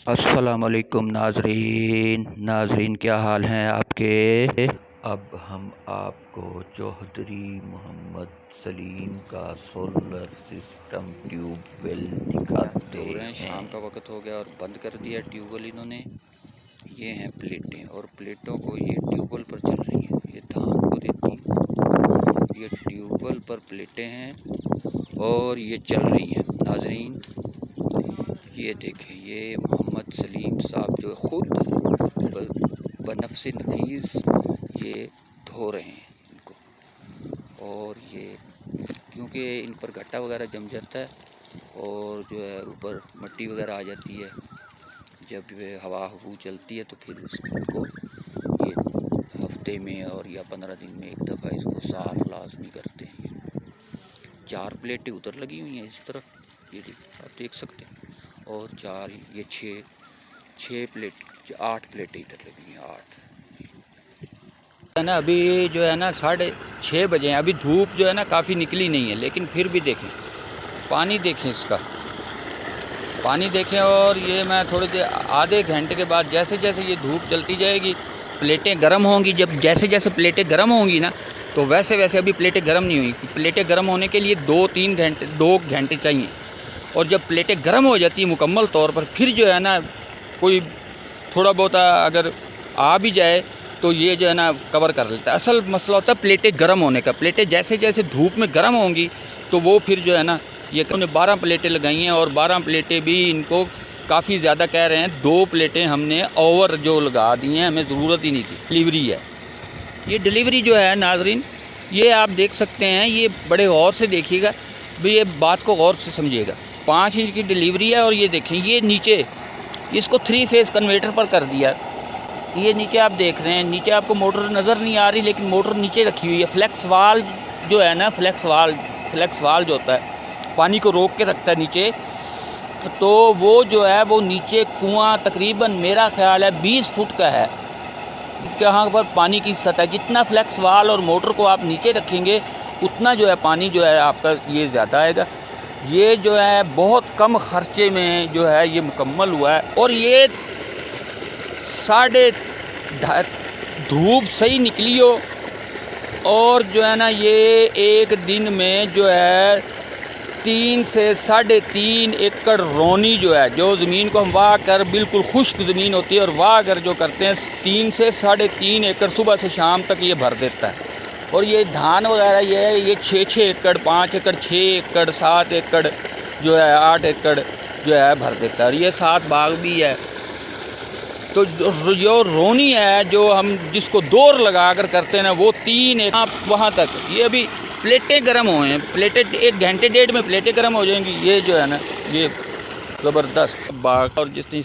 अस्सलामुअलैकुम नाजरीन क्या हाल हैं आपके। अब हम आपको चौधरी मोहम्मद सलीम का सोलर सिस्टम ट्यूबवेल दिखाते धो रहे हैं। हैं। शाम का वक्त हो गया और बंद कर दिया ट्यूबवेल इन्होंने। ये हैं प्लेटें और प्लेटों को ये ट्यूबवेल पर चल रही हैं। ये धान को देती हैं। ये ट्यूबवेल पर प्लेटें हैं और ये चल रही हैं। नाजरीन ये देखें, ये मोहम्मद सलीम साहब जो ख़ुद बनफ्से नफीस ये धो रहे हैं इनको। और ये क्योंकि इन पर घट्टा वगैरह जम जाता है और जो है ऊपर मिट्टी वगैरह आ जाती है, जब हवा चलती है तो फिर इसको ये हफ्ते में और या 15 दिन में एक दफ़ा इसको साफ़ लाजमी करते हैं। 4 प्लेटें उधर लगी हुई हैं इस तरफ, ये आप देख सकते हैं। और 4 ये 6 प्लेट 8 प्लेटें इधर लगी हुई हैं। 8 है ना। अभी जो है ना 6:30 बजे हैं। अभी धूप जो है ना काफ़ी निकली नहीं है, लेकिन फिर भी देखें पानी, देखें इसका पानी देखें। और ये मैं थोड़ी देर आधे घंटे के बाद जैसे जैसे ये धूप चलती जाएगी प्लेटें गर्म होंगी। जब जैसे जैसे प्लेटें गर्म होंगी ना तो वैसे वैसे अभी प्लेटें गर्म नहीं हुई। प्लेटें गर्म होने के लिए 2 घंटे चाहिए। और जब प्लेटें गर्म हो जाती है मुकम्मल तौर पर, फिर जो है ना कोई थोड़ा बहुत अगर आ भी जाए तो ये जो है ना कवर कर लेता है। असल मसला होता है प्लेटें गर्म होने का। प्लेटें जैसे जैसे धूप में गर्म होंगी तो वो फिर जो है ना, ये उन्होंने 12 प्लेटें लगाई हैं और 12 प्लेटें भी इनको काफ़ी ज़्यादा कह रहे हैं। 2 प्लेटें हमने ओवर जो लगा दी हैं, हमें ज़रूरत ही नहीं थी। डिलीवरी है ये, डिलीवरी जो है नाजरीन ये आप देख सकते हैं। ये बड़े गौर से देखिएगा भाई, ये बात को गौर से समझिएगा। 5 इंच की डिलीवरी है। और ये देखें, ये नीचे इसको 3 फेज़ कन्वर्टर पर कर दिया। ये नीचे आप देख रहे हैं, नीचे आपको मोटर नज़र नहीं आ रही, लेकिन मोटर नीचे रखी हुई है। फ्लेक्स वाल जो है ना, फ्लेक्स वाल जो होता है पानी को रोक के रखता है नीचे, तो वो जो है वो नीचे कुआं तकरीबन मेरा ख्याल है 20 फुट का है। यहाँ पर पानी की सतह, जितना फ्लेक्स वाल और मोटर को आप नीचे रखेंगे उतना जो है पानी जो है आपका ये ज़्यादा आएगा। ये जो है बहुत कम ख़र्चे में जो है ये मुकम्मल हुआ है। और ये धूप सही निकली हो और जो है ना ये एक दिन में जो है 3 से 3.5 एकड़ रोनी जो है, जो ज़मीन को हम वाह कर, बिल्कुल खुश्क ज़मीन होती है और वाह कर जो करते हैं 3 से 3.5 एकड़ सुबह से शाम तक ये भर देता है। और ये धान वगैरह ये 6 एकड़, 5 एकड़, 6 एकड़, 7 एकड़ जो है, 8 एकड़ जो है भर देता है। और ये 7 बाग भी है। तो जो रोनी है, जो हम जिसको दौर लगा कर करते हैं ना, वो 3 एकड़ वहाँ तक। ये अभी प्लेटें गर्म हुए हैं, प्लेटें 1 घंटे 1.5 में प्लेटें गर्म हो जाएंगी। ये जो है ना ये ज़बरदस्त बाग। और जिसने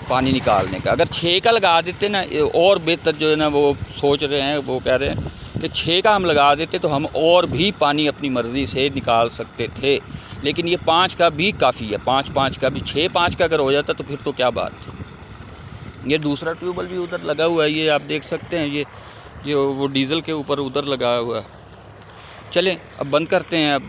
पानी निकालने का अगर 6 का लगा देते ना और बेहतर जो है ना, वो सोच रहे हैं, वो कह रहे हैं कि 6 का हम लगा देते तो हम और भी पानी अपनी मर्ज़ी से निकाल सकते थे। लेकिन ये 5 का भी काफ़ी है। 5 का भी 6-5 का अगर हो जाता तो फिर तो क्या बात थी। ये दूसरा ट्यूबवेल भी उधर लगा हुआ है, ये आप देख सकते हैं। ये वो डीज़ल के ऊपर उधर लगा हुआ है। चलें अब बंद करते हैं अब।